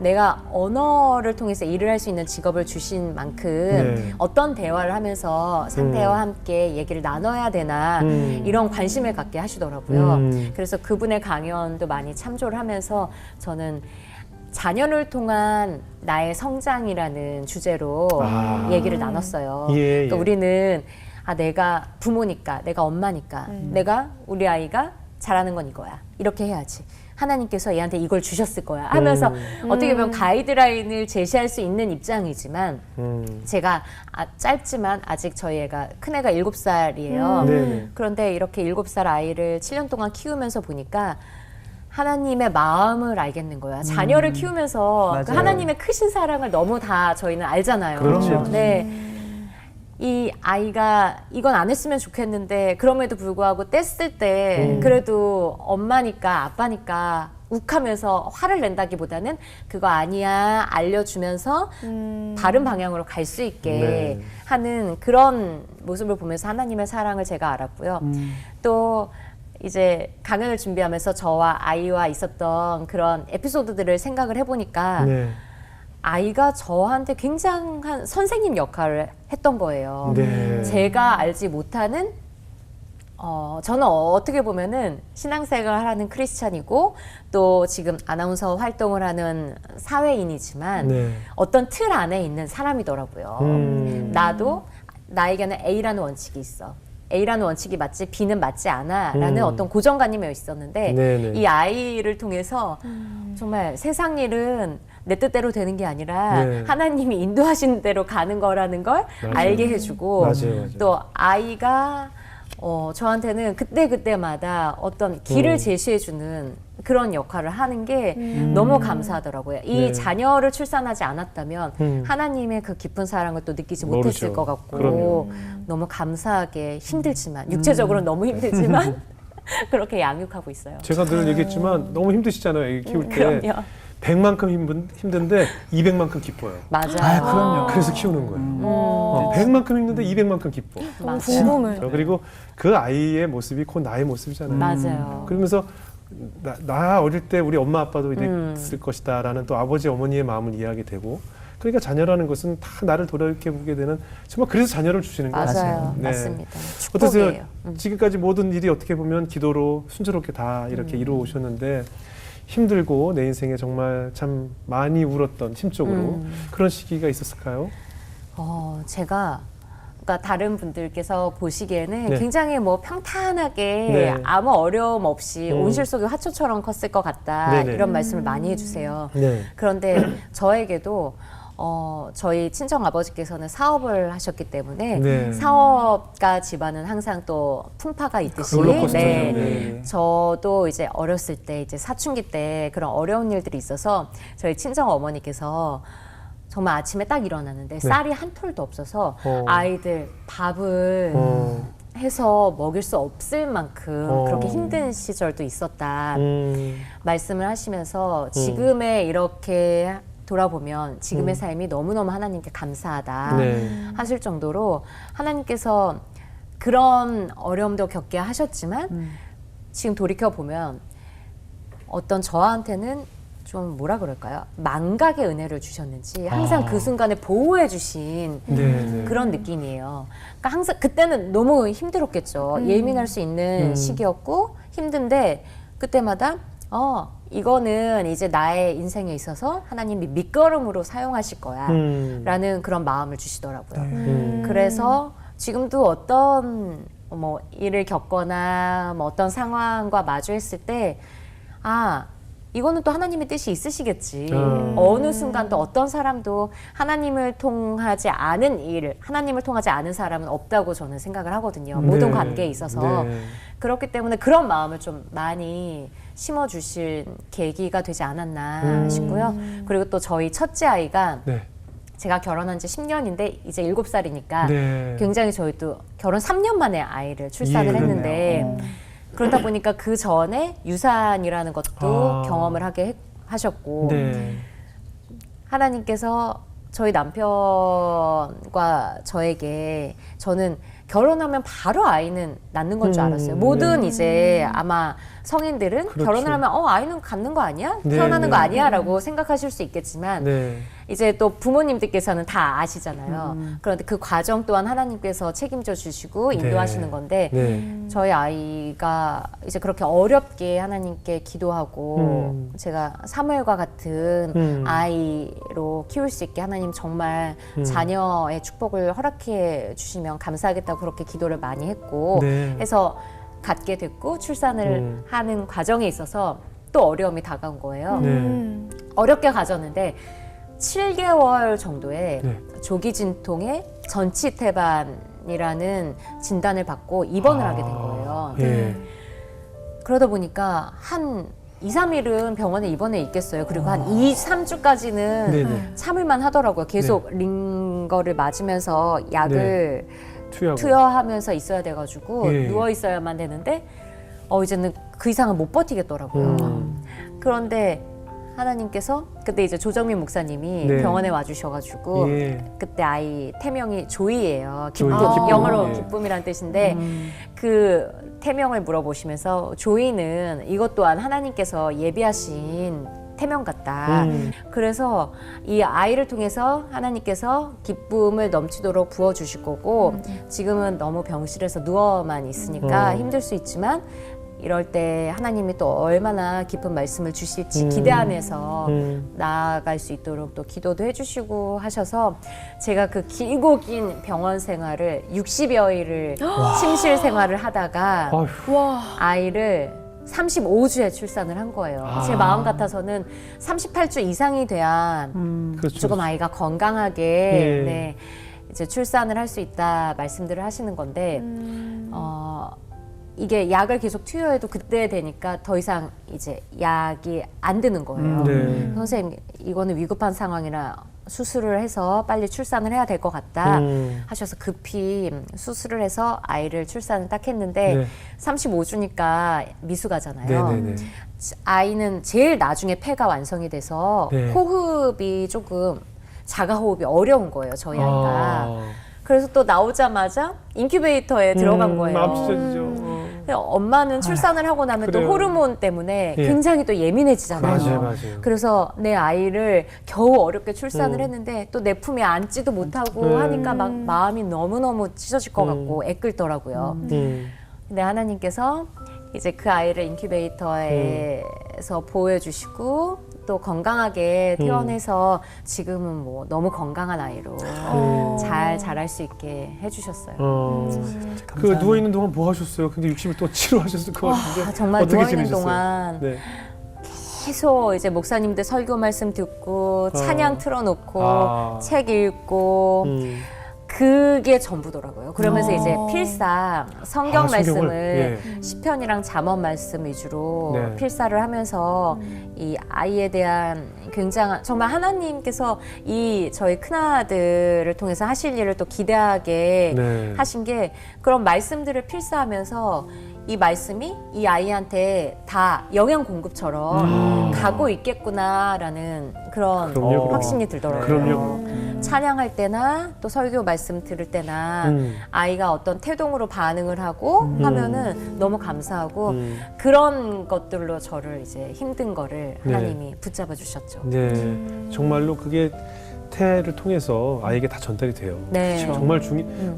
내가 언어를 통해서 일을 할 수 있는 직업을 주신 만큼 네. 어떤 대화를 하면서 상대와 함께 얘기를 나눠야 되나 이런 관심을 갖게 하시더라고요. 그래서 그분의 강연도 많이 참조를 하면서 저는 자녀를 통한 나의 성장이라는 주제로 얘기를 나눴어요. 예, 그러니까 예. 우리는 내가 부모니까, 내가 엄마니까, 내가 우리 아이가 잘하는 건 이거야. 이렇게 해야지. 하나님께서 얘한테 이걸 주셨을 거야 하면서 어떻게 보면 가이드라인을 제시할 수 있는 입장이지만 제가 짧지만 아직 저희 애가 큰애가 7살이에요. 네네. 그런데 이렇게 7살 아이를 7년 동안 키우면서 보니까 하나님의 마음을 알겠는 거야. 자녀를 키우면서 그 맞아요. 하나님의 크신 사랑을 너무 다 저희는 알잖아요. 그렇죠. 네. 이 아이가 이건 안 했으면 좋겠는데 그럼에도 불구하고 뗐을 때 그래도 엄마니까 아빠니까 욱하면서 화를 낸다기보다는 그거 아니야 알려주면서 바른 방향으로 갈 수 있게 네. 하는 그런 모습을 보면서 하나님의 사랑을 제가 알았고요. 또 이제 강연을 준비하면서 저와 아이와 있었던 그런 에피소드들을 생각을 해보니까 네. 아이가 저한테 굉장한 선생님 역할을 했던 거예요. 네. 제가 알지 못하는 저는 어떻게 보면은 신앙생활을 하는 크리스찬이고 또 지금 아나운서 활동을 하는 사회인이지만 네. 어떤 틀 안에 있는 사람이더라고요. 나도 나에게는 A라는 원칙이 있어. A라는 원칙이 맞지 B는 맞지 않아 라는 어떤 고정관념이 있었는데 네네. 이 아이를 통해서 정말 세상 일은 내 뜻대로 되는 게 아니라 네. 하나님이 인도하시는 대로 가는 거라는 걸 맞아요. 알게 해주고 맞아요. 또 아이가 저한테는 그때마다 어떤 길을 제시해주는 그런 역할을 하는 게 너무 감사하더라고요. 이 네. 자녀를 출산하지 않았다면 하나님의 그 깊은 사랑을 또 느끼지 못했을 모르죠. 것 같고 그럼요. 너무 감사하게 힘들지만 육체적으로는 너무 힘들지만 그렇게 양육하고 있어요. 제가 늘 얘기했지만 너무 힘드시잖아요. 애기 키울 때. 그럼요. 100만큼 힘든데 200만큼 기뻐요. 맞아요. 그럼요. 그래서 키우는 거예요. 100만큼 힘든데 200만큼 기뻐. 너무 궁금해. 그리고 그 아이의 모습이 곧 나의 모습이잖아요. 맞아요. 그러면서 나 어릴 때 우리 엄마 아빠도 이랬을 것이다라는 또 아버지 어머니의 마음을 이해하게 되고 그러니까 자녀라는 것은 다 나를 돌아보게 되는 정말 그래서 자녀를 주시는 것 같아요. 맞아요. 네. 맞습니다. 어떠세요? 축복이에요. 지금까지 모든 일이 어떻게 보면 기도로 순조롭게 다 이렇게 이루어오셨는데 힘들고 내 인생에 정말 참 많이 울었던 심적으로 그런 시기가 있었을까요? 제가 그러니까 다른 분들께서 보시기에는 네. 굉장히 뭐 평탄하게 네. 아무 어려움 없이 온실 속의 화초처럼 컸을 것 같다 네네. 이런 말씀을 많이 해주세요. 네. 그런데 저에게도 저희 친정 아버지께서는 사업을 하셨기 때문에 네. 사업가 집안은 항상 또 풍파가 있듯이 롤러코스터죠. 네. 네. 저도 이제 어렸을 때 이제 사춘기 때 그런 어려운 일들이 있어서 저희 친정 어머니께서 정말 아침에 딱 일어나는데 쌀이 한 톨도 없어서 아이들 밥을 해서 먹일 수 없을 만큼 그렇게 힘든 시절도 있었다 말씀을 하시면서 지금의 이렇게 돌아보면 지금의 삶이 너무너무 하나님께 감사하다 네. 하실 정도로 하나님께서 그런 어려움도 겪게 하셨지만 지금 돌이켜보면 어떤 저한테는 좀 뭐라 그럴까요? 망각의 은혜를 주셨는지 항상 그 순간에 보호해 주신 네. 그런 느낌이에요. 그러니까 항상 그때는 너무 힘들었겠죠. 예민할 수 있는 시기였고 힘든데 그때마다 이거는 이제 나의 인생에 있어서 하나님이 밑거름으로 사용하실 거야 라는 그런 마음을 주시더라고요. 그래서 지금도 어떤 뭐 일을 겪거나 뭐 어떤 상황과 마주했을 때 이거는 또 하나님의 뜻이 있으시겠지. 어느 순간 또 어떤 사람도 하나님을 통하지 않은 일, 하나님을 통하지 않은 사람은 없다고 저는 생각을 하거든요. 모든 관계에 있어서. 네. 그렇기 때문에 그런 마음을 좀 많이 심어주신 계기가 되지 않았나 싶고요. 그리고 또 저희 첫째 아이가 네. 제가 결혼한 지 10년인데 이제 7살이니까 네. 굉장히 저희 또 결혼 3년 만에 아이를 출산을 예, 했는데 그러다 보니까 그 전에 유산이라는 것도 경험을 하셨고 네. 하나님께서 저희 남편과 저는 결혼하면 바로 아이는 낳는 건 줄 알았어요. 모든 이제 아마 성인들은 그렇죠. 결혼을 하면 아이는 갖는 거 아니야? 네, 태어나는 거 네. 아니야? 라고 생각하실 수 있겠지만 네. 이제 또 부모님들께서는 다 아시잖아요. 그런데 그 과정 또한 하나님께서 책임져 주시고 인도하시는 건데 네. 저희 아이가 이제 그렇게 어렵게 하나님께 기도하고 제가 사무엘과 같은 아이로 키울 수 있게 하나님 정말 자녀의 축복을 허락해 주시면 감사하겠다고 그렇게 기도를 많이 했고 네. 해서 갖게 됐고 출산을 하는 과정에 있어서 또 어려움이 다가온 거예요. 네. 어렵게 가졌는데 7개월 정도에 네. 조기 진통에 전치태반이라는 진단을 받고 입원을 하게 된 거예요. 예. 그러다 보니까 한 2, 3일은 병원에 입원해 있겠어요. 그리고 한 2, 3주까지는 네네. 참을만 하더라고요. 계속 링거를 맞으면서 약을 투여하면서 있어야 돼가지고 예. 누워 있어야만 되는데 이제는 그 이상은 못 버티겠더라고요. 그런데 하나님께서 그때 이제 조정민 목사님이 네. 병원에 와주셔가지고 예. 그때 아이 태명이 조이예요. 조이, 기쁨, 기쁨. 영어로 예. 기쁨이란 뜻인데 그 태명을 물어보시면서 조이는 이것 또한 하나님께서 예비하신 태명 같다. 그래서 이 아이를 통해서 하나님께서 기쁨을 넘치도록 부어주실 거고 지금은 너무 병실에서 누워만 있으니까 힘들 수 있지만 이럴 때 하나님이 또 얼마나 깊은 말씀을 주실지 기대하면서 나아갈 수 있도록 또 기도도 해주시고 하셔서 제가 그 길고 긴 병원 생활을 60여일을 침실 생활을 하다가 아휴. 아이를 35주에 출산을 한 거예요. 제 마음 같아서는 38주 이상이 돼야 그렇죠. 조금 아이가 건강하게 예. 네, 이제 출산을 할 수 있다 말씀들을 하시는 건데 이게 약을 계속 투여해도 그때 되니까 더 이상 이제 약이 안 드는 거예요. 네. 선생님 이거는 위급한 상황이라 수술을 해서 빨리 출산을 해야 될 것 같다 하셔서 급히 수술을 해서 아이를 출산을 딱 했는데 네. 35주니까 미숙하잖아요. 네네네. 아이는 제일 나중에 폐가 완성이 돼서 네. 호흡이 조금 자가호흡이 어려운 거예요. 저희 아이가. 그래서 또 나오자마자 인큐베이터에 들어간 거예요. 마음 찢어지죠. 근데 엄마는 출산을 하고 나면 그래요. 또 호르몬 때문에 예. 굉장히 또 예민해지잖아요. 맞아요. 그래서 내 아이를 겨우 어렵게 출산을 했는데 또 내 품에 안지도 못하고 하니까 막 마음이 너무너무 찢어질 것 같고 애끓더라고요. 근데 하나님께서 이제 그 아이를 인큐베이터에서 보호해주시고 또 건강하게 퇴원해서 지금은 뭐 너무 건강한 아이로 잘 자랄 수 있게 해주셨어요. 그 누워 있는 동안 뭐 하셨어요? 근데 60일 또 치료하셨을 것 같은데. 정말 어떻게 누워 있는 지내셨어요? 동안 네. 계속 이제 목사님들 설교 말씀 듣고 찬양 틀어놓고 책 읽고 그게 전부더라고요. 그러면서 이제 필사 성경 말씀을 예. 시편이랑 잠언 말씀 위주로 네. 필사를 하면서 이 아이에 대한 굉장한 정말 하나님께서 이 저희 큰아들을 통해서 하실 일을 또 기대하게 네. 하신 게 그런 말씀들을 필사하면서 이 말씀이 이 아이한테 다 영양 공급처럼 가고 있겠구나라는 그런 그럼요. 확신이 들더라고요. 그럼요. 찬양할 때나 또 설교 말씀 들을 때나 아이가 어떤 태동으로 반응을 하고 하면은 너무 감사하고 그런 것들로 저를 이제 힘든 거를 하나님이 붙잡아 주셨죠. 네. 정말로 그게 태를 통해서 아이에게 다 전달이 돼요. 네. 정말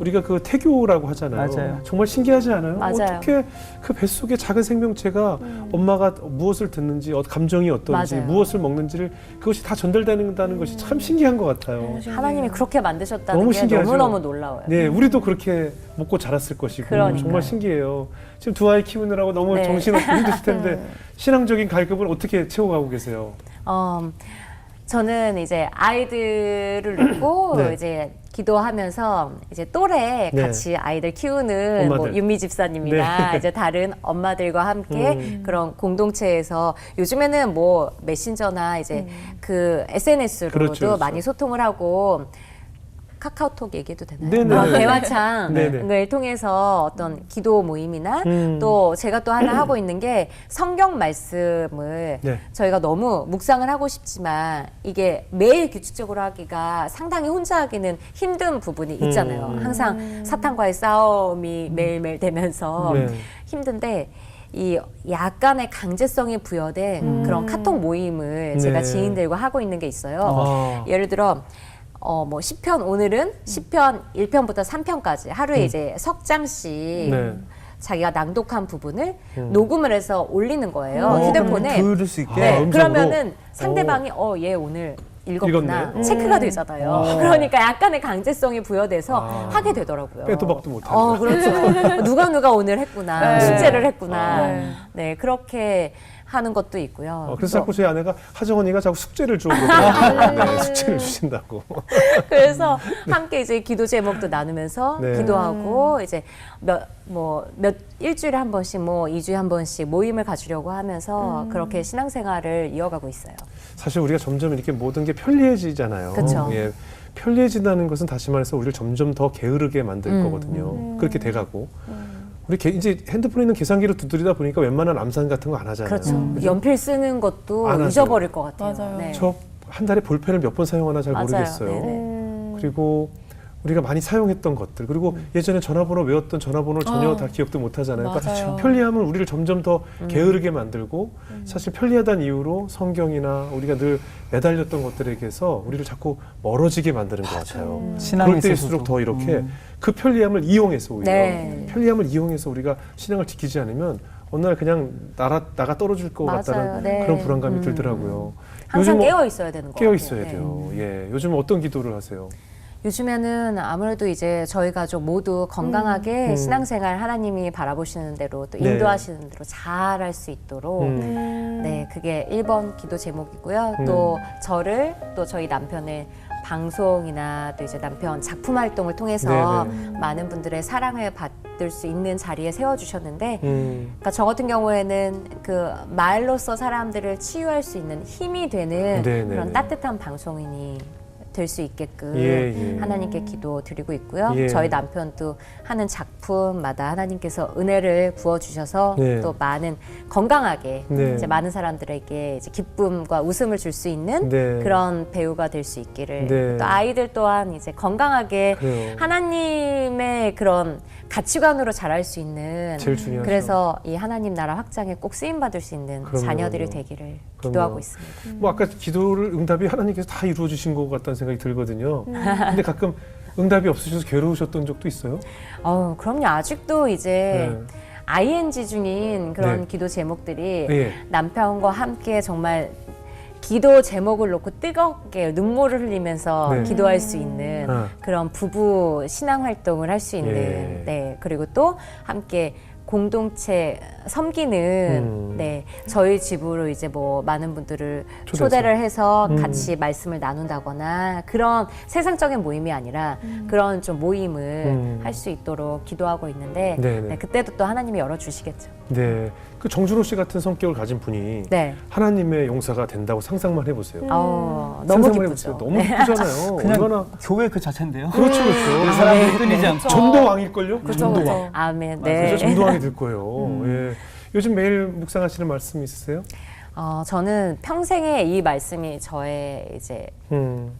우리가 그 태교라고 하잖아요. 맞아요. 정말 신기하지 않아요? 맞아요. 어떻게 그 뱃속에 작은 생명체가 엄마가 무엇을 듣는지, 감정이 어떤지, 맞아요. 무엇을 먹는지를 그것이 다 전달된다는 것이 참 신기한 것 같아요. 하나님이 그렇게 만드셨다는 너무 게 신기하죠? 너무너무 놀라워요. 네, 우리도 그렇게 먹고 자랐을 것이고 그러니까요. 정말 신기해요. 지금 두 아이 키우느라고 너무 네. 정신없고 힘드실 텐데 신앙적인 갈급을 어떻게 채워가고 계세요? 저는 이제 아이들을 놓고 네. 이제 기도하면서 이제 또래 네. 같이 아이들 키우는 뭐 엄마들. 윤미 집사님이나 네. 이제 다른 엄마들과 함께 그런 공동체에서 요즘에는 뭐 메신저나 이제 그 SNS로도 그렇죠, 그렇죠. 많이 소통을 하고 카카오톡 얘기해도 되나요? 네네. 그런 대화창을 네네. 통해서 어떤 기도 모임이나 또 제가 또 하나 하고 있는 게 성경 말씀을 네. 저희가 너무 묵상을 하고 싶지만 이게 매일 규칙적으로 하기가 상당히 혼자 하기는 힘든 부분이 있잖아요. 항상 사탄과의 싸움이 매일매일 되면서 네. 힘든데 이 약간의 강제성이 부여된 그런 카톡 모임을 제가 네. 지인들과 하고 있는 게 있어요. 아. 예를 들어 뭐 시편 오늘은 시편 1편부터 3편까지 하루에 이제 석 장씩 네. 자기가 낭독한 부분을 녹음을 해서 올리는 거예요. 어, 휴대폰에. 들을 수 있게. 네, 음성으로? 그러면은 상대방이 얘 오늘 읽었구나. 읽었네. 체크가 되잖아요. 그러니까 약간의 강제성이 부여돼서 하게 되더라고요. 빼도 박도 못하고. 그렇죠. 누가 오늘 했구나. 네. 숙제를 했구나. 네. 네, 그렇게 하는 것도 있고요. 그래서 자꾸 저희 아내가 하정언니가 자꾸 숙제를 줘 그러더라고요. 네, 숙제를 주신다고. 그래서 함께 이제 기도 제목도 나누면서 네. 기도하고 이제 일주일에 한 번씩 뭐 2주에 한 번씩 모임을 가지려고 하면서 그렇게 신앙생활을 이어가고 있어요. 사실 우리가 점점 이렇게 모든 게 편리해지잖아요. 그쵸. 예, 편리해진다는 것은 다시 말해서 우리를 점점 더 게으르게 만들 거거든요. 그렇게 돼가고. 우리 이제 핸드폰에 있는 계산기로 두드리다 보니까 웬만한 암산 같은 거 안 하잖아요. 그렇죠. 연필 쓰는 것도 안 하죠. 잊어버릴 것 같아요. 맞아요. 네. 저 한 달에 볼펜을 몇 번 사용하나 잘 맞아요. 모르겠어요. 네네. 그리고 우리가 많이 사용했던 것들 그리고 예전에 전화번호 외웠던 전화번호를 전혀 다 기억도 못 하잖아요. 그러니까 맞아요. 편리함은 우리를 점점 더 게으르게 만들고 사실 편리하다는 이유로 성경이나 우리가 늘 매달렸던 것들에게서 우리를 자꾸 멀어지게 만드는 것 같아요. 신앙에 그럴 때일수록 있어서도. 더 이렇게 그 편리함을 이용해서 오히려 네. 편리함을 이용해서 우리가 신앙을 지키지 않으면 어느 날 그냥 나가 떨어질 것 맞아요. 같다는 네. 그런 불안감이 들더라고요. 항상 요즘 깨어 있어야 되는 거 깨어 같아요. 있어야 네. 돼요. 예, 요즘 어떤 기도를 하세요? 요즘에는 아무래도 이제 저희 가족 모두 건강하게 신앙생활 하나님이 바라보시는 대로 또 네. 인도하시는 대로 잘 할 수 있도록 네, 그게 1번 기도 제목이고요. 또 저를 또 저희 남편의 방송이나 또 이제 남편 작품 활동을 통해서 네네. 많은 분들의 사랑을 받을 수 있는 자리에 세워주셨는데 그러니까 저 같은 경우에는 그 말로써 사람들을 치유할 수 있는 힘이 되는 네네네. 그런 따뜻한 방송인이 될 수 있게끔 예, 예. 하나님께 기도 드리고 있고요. 예. 저희 남편도 하는 작품마다 하나님께서 은혜를 부어 주셔서 네. 또 많은 건강하게 네. 이제 많은 사람들에게 이제 기쁨과 웃음을 줄 수 있는 네. 그런 배우가 될 수 있기를 네. 또 아이들 또한 이제 건강하게 그래요. 하나님의 그런 가치관으로 자랄 수 있는 제일 중요하죠. 그래서 이 하나님 나라 확장에 꼭 쓰임 받을 수 있는 그럼요, 자녀들이 그럼요. 되기를 그럼요. 기도하고 있습니다. 뭐 아까 기도를 응답이 하나님께서 다 이루어 주신 것 같다는 생각이 들거든요. 근데 가끔 응답이 없으셔서 괴로우셨던 적도 있어요? 그럼요. 아직도 이제 네. ING 중인 그런 네. 기도 제목들이 예. 남편과 함께 정말 기도 제목을 놓고 뜨겁게 눈물을 흘리면서 네. 기도할 수 있는 그런 부부 신앙 활동을 할 수 있는 예. 네, 그리고 또 함께 공동체 섬기는 네, 저희 집으로 이제 뭐 많은 분들을 초대해서. 초대를 해서 같이 말씀을 나눈다거나 그런 세상적인 모임이 아니라 그런 좀 모임을 할 수 있도록 기도하고 있는데 네네. 네, 그때도 또 하나님이 열어주시겠죠. 네. 그 정준호 씨 같은 성격을 가진 분이 네. 하나님의 용사가 된다고 상상만 해보세요. 너무 상상만 기쁘죠. 해보세요. 너무 기쁘잖아요. 그냥 얼마나 교회 그 자체인데요. 그렇죠, 그렇죠. 사람들이 끊이지 않고. 전도왕일걸요? 그렇죠, 전도왕. 그렇죠. 아멘. 그래서 네. 전도왕이 될 거예요. 예. 요즘 매일 묵상하시는 말씀 있으세요? 저는 평생에 이 말씀이 저의 이제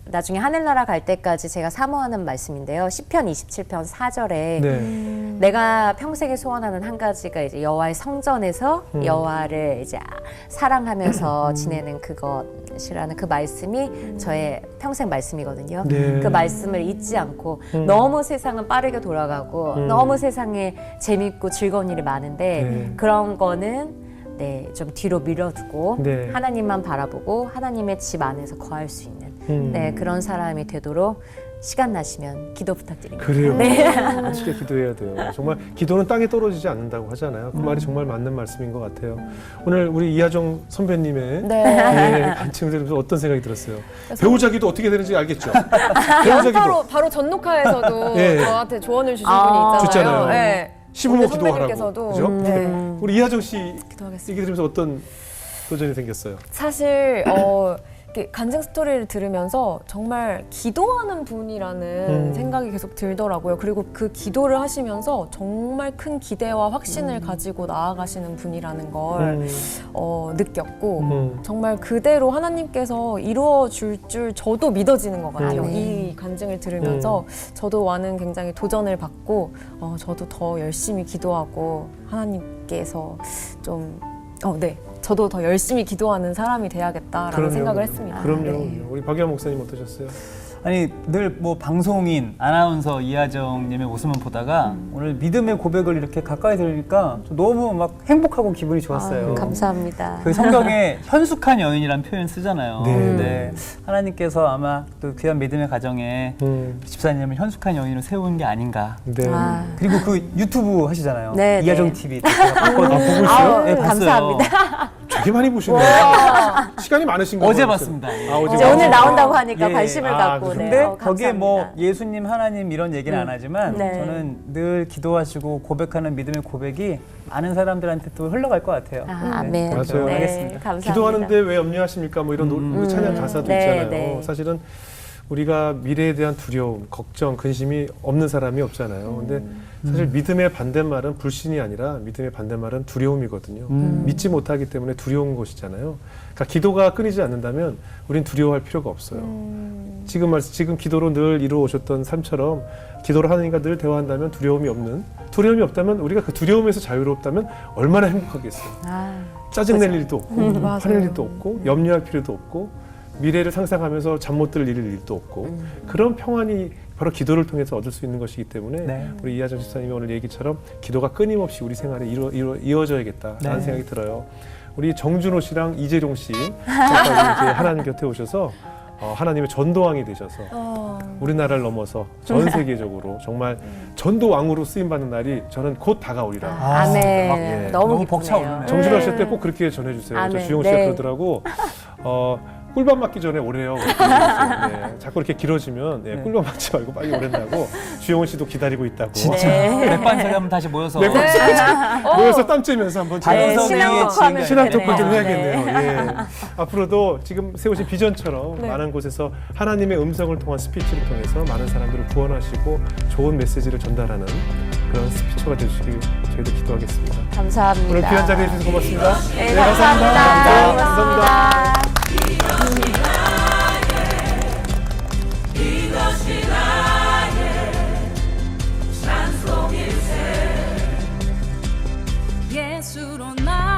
나중에 하늘나라 갈 때까지 제가 사모하는 말씀인데요. 시편 27편 4절에 네. 내가 평생에 소원하는 한 가지가 이제 여호와의 성전에서 여호와를 이제 사랑하면서 지내는 그것이라는 그 말씀이 저의 평생 말씀이거든요. 네. 그 말씀을 잊지 않고 너무 세상은 빠르게 돌아가고 너무 세상에 재밌고 즐거운 일이 많은데 네. 그런 거는 네, 좀 뒤로 밀어두고 네. 하나님만 바라보고 하나님의 집 안에서 거할 수 있는 네, 그런 사람이 되도록 시간 나시면 기도 부탁드립니다. 그래요. 네. 함께 기도해야 돼요. 정말 기도는 땅에 떨어지지 않는다고 하잖아요. 그 말이 정말 맞는 말씀인 것 같아요. 오늘 우리 이하정 선배님의 네. 예, 간증을 들으면서 어떤 생각이 들었어요? 배우자 기도 어떻게 되는지 알겠죠? 배우자 기도 바로 전녹화에서도 예. 저한테 조언을 주신 분이 있잖아요. 줬잖아요. 네. 시부모 우리 기도하라고. 선배님께서도 그죠? 네. 우리 이하정 씨 기도하겠습니다. 얘기 들으면서 어떤 도전이 생겼어요? 사실 이렇게 이렇게 간증 스토리를 들으면서 정말 기도하는 분이라는 생각이 계속 들더라고요. 그리고 그 기도를 하시면서 정말 큰 기대와 확신을 가지고 나아가시는 분이라는 걸 느꼈고 정말 그대로 하나님께서 이루어 줄 줄 저도 믿어지는 것 같아요. 이 간증을 들으면서 저도 많은 굉장히 도전을 받고 저도 더 열심히 기도하고 하나님께서 좀 저도 더 열심히 기도하는 사람이 돼야겠다라는 그럼요. 생각을 했습니다. 그럼요. 네. 우리 박유한 목사님 어떠셨어요? 아니 늘 뭐 방송인 아나운서 이하정님의 모습만 보다가 오늘 믿음의 고백을 이렇게 가까이 들으니까 너무 막 행복하고 기분이 좋았어요. 감사합니다. 그 성경에 현숙한 여인이라는 표현 쓰잖아요. 네. 근데 하나님께서 아마 또 귀한 믿음의 가정에 집사님을 현숙한 여인으로 세운 게 아닌가. 네. 그리고 그 유튜브 하시잖아요. 네, 이하정 네. TV. 제가 보고 있어요? 네, 봤어요. 감사합니다. 되게 많이 보시네요. 시간이 많으신 거예요. 어제 봤습니다. 어제 이제 오늘 봤어요. 나온다고 하니까 예. 관심을 갖고. 근데 네. 거기에 뭐 감사합니다. 예수님, 하나님 이런 얘기는 안 하지만 네. 저는 늘 기도하시고 고백하는 믿음의 고백이 많은 사람들한테 또 흘러갈 것 같아요. 아멘. 맞아요. 네, 알겠습니다. 감사합니다. 기도하는데 왜 염려하십니까? 뭐 이런 우리 찬양 가사도 네, 있잖아요. 네. 사실은 우리가 미래에 대한 두려움, 걱정, 근심이 없는 사람이 없잖아요. 근데 사실 믿음의 반대말은 불신이 아니라 믿음의 반대말은 두려움이거든요. 믿지 못하기 때문에 두려운 것이잖아요. 그러니까 기도가 끊이지 않는다면 우린 두려워할 필요가 없어요. 지금 기도로 늘 이루어 오셨던 삶처럼 기도를 하나님과 늘 대화한다면 두려움이 없다면 우리가 그 두려움에서 자유롭다면 얼마나 행복하겠어요. 짜증낼 일도 없고 화낼 일도 없고 염려할 필요도 없고 미래를 상상하면서 잠 못 들 일도 없고 그런 평안이 바로 기도를 통해서 얻을 수 있는 것이기 때문에 네. 우리 이하정 집사님이 오늘 얘기처럼 기도가 끊임없이 우리 생활에 이어져야겠다라는 네. 생각이 들어요. 우리 정준호 씨랑 이재룡 씨 잠깐 이제 하나님 곁에 오셔서 하나님의 전도왕이 되셔서 우리나라를 넘어서 전 세계적으로 정말 전도왕으로 쓰임받는 날이 저는 곧 다가오리라. 아멘. 예. 너무 벅차오르네요. 정준하 씨 때 꼭 그렇게 전해주세요. 저 아멘. 주영 씨가 네. 그러더라고. 꿀밤 맞기 전에 오래요. 네. 자꾸 이렇게 길어지면 네. 꿀밤 맞지 말고 빨리 오랜다고 주영훈 씨도 기다리고 있다고. 맥반석에 한번 다시 모여서 모여서 땀 쬐면서 한번 자연스러운 신앙 얘기의 토크하면 신앙 지금까지. 토크 좀 되네요. 해야겠네요. 예. 앞으로도 지금 세우신 비전처럼 많은 곳에서 하나님의 음성을 통한 스피치를 통해서 많은 사람들을 구원하시고 좋은 메시지를 전달하는 그런 스피처가 되시길 저희도 기도하겠습니다. 감사합니다. 오늘 귀한 자리해 주셔서 고맙습니다. 네, 감사합니다. 감사합니다. 예수로 나